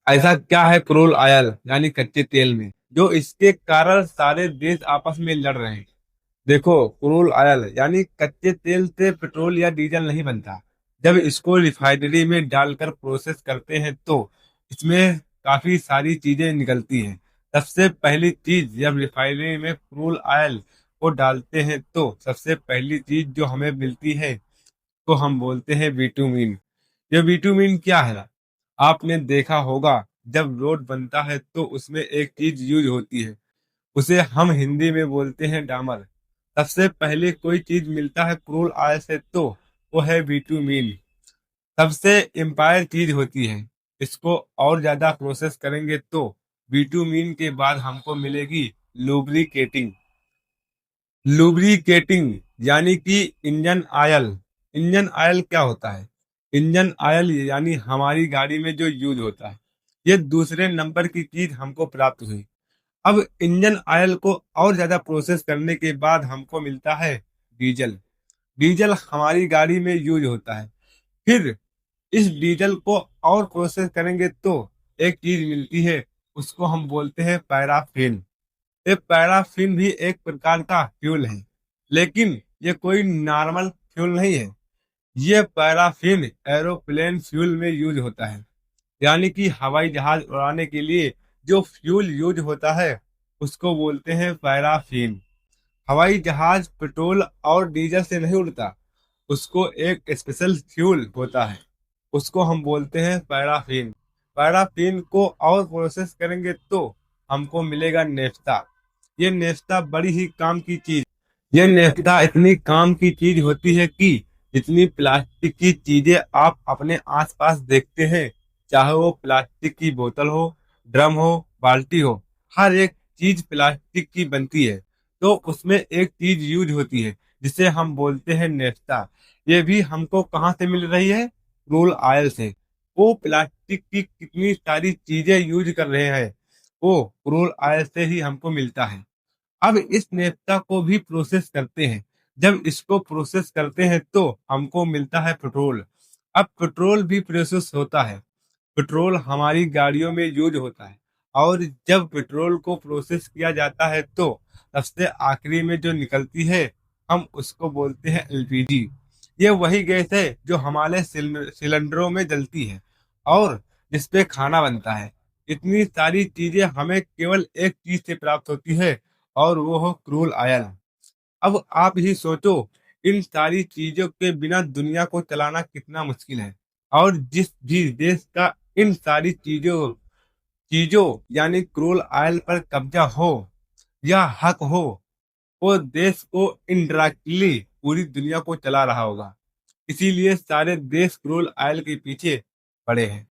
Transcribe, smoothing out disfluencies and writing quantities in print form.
ऐसा क्या है क्रूड ऑयल यानी कच्चे तेल में जो इसके कारण सारे देश आपस में लड़ रहे हैं। देखो, क्रूड ऑयल यानी कच्चे तेल से पेट्रोल या डीजल नहीं बनता। जब इसको रिफाइनरी में डालकर प्रोसेस करते हैं तो इसमें काफी सारी चीजें निकलती हैं। सबसे पहली चीज, जब रिफाइनरी में क्रूड ऑयल को डालते हैं तो सबसे पहली चीज जो हमें मिलती है तो हम बोलते हैं बिटुमिन। ये बिटुमिन क्या है? आपने देखा होगा, जब रोड बनता है तो उसमें एक चीज यूज होती है, उसे हम हिंदी में बोलते हैं डामर। सबसे पहले कोई चीज मिलता है क्रूड ऑयल से तो वो है बिटुमिन। सबसे इम्पायर चीज होती है। इसको और ज्यादा प्रोसेस करेंगे तो बिटुमिन के बाद हमको मिलेगी लुब्रिकेटिंग। लुब्रिकेटिंग यानी कि इंजन ऑयल। इंजन ऑयल क्या होता है? इंजन ऑयल यानी हमारी गाड़ी में जो यूज होता है। ये दूसरे नंबर की चीज हमको प्राप्त हुई। अब इंजन ऑयल को और ज्यादा प्रोसेस करने के बाद हमको मिलता है डीजल। डीजल हमारी गाड़ी में यूज होता है। फिर इस डीजल को और प्रोसेस करेंगे तो एक चीज मिलती है, उसको हम बोलते हैं पैराफिन। ये पैराफिन भी एक प्रकार का फ्यूल है, लेकिन ये कोई नॉर्मल फ्यूल नहीं है। ये पैराफिन एरोप्लेन फ्यूल में यूज होता है। यानी कि हवाई जहाज उड़ाने के लिए जो फ्यूल यूज होता है उसको बोलते हैं पैराफिन। हवाई जहाज पेट्रोल और डीजल से नहीं उड़ता, उसको एक स्पेशल फ्यूल होता है, उसको हम बोलते हैं पैराफिन। पैराफिन को और प्रोसेस करेंगे तो हमको मिलेगा नेफ्ता। ये नेफ्ता बड़ी ही काम की चीज। ये नेफ्ता इतनी काम की चीज होती है कि जितनी प्लास्टिक की चीजें आप अपने आसपास देखते हैं, चाहे वो प्लास्टिक की बोतल हो, ड्रम हो, बाल्टी हो, हर एक चीज प्लास्टिक की बनती है। तो उसमें एक चीज यूज होती है जिसे हम बोलते हैं नेफ्ता। ये भी हमको कहाँ से मिल रही है? क्रूड ऑयल से। वो प्लास्टिक की कितनी सारी चीजें यूज कर रहे हैं, वो क्रूड ऑयल से ही हमको मिलता है। अब इस नेफ्ता को भी प्रोसेस करते हैं। जब इसको प्रोसेस करते हैं तो हमको मिलता है पेट्रोल। अब पेट्रोल भी प्रोसेस होता है। पेट्रोल हमारी गाड़ियों में यूज होता है। और जब पेट्रोल को प्रोसेस किया जाता है तो सबसे आखिरी में जो निकलती है हम उसको बोलते हैं एलपीजी। ये वही गैस है जो हमारे सिलेंडरों में जलती है और जिसपे खाना बनता है। इतनी सारी चीजें हमें केवल एक चीज से प्राप्त होती है और वो हो क्रूड ऑयल। अब आप ही सोचो, इन सारी चीजों के बिना दुनिया को चलाना कितना मुश्किल है। और जिस भी देश का इन सारी चीजों चीजों यानी क्रूड ऑयल पर कब्जा हो या हक हो, वो देश को इनडायरेक्टली पूरी दुनिया को चला रहा होगा। इसीलिए सारे देश क्रूड ऑयल के पीछे पड़े हैं।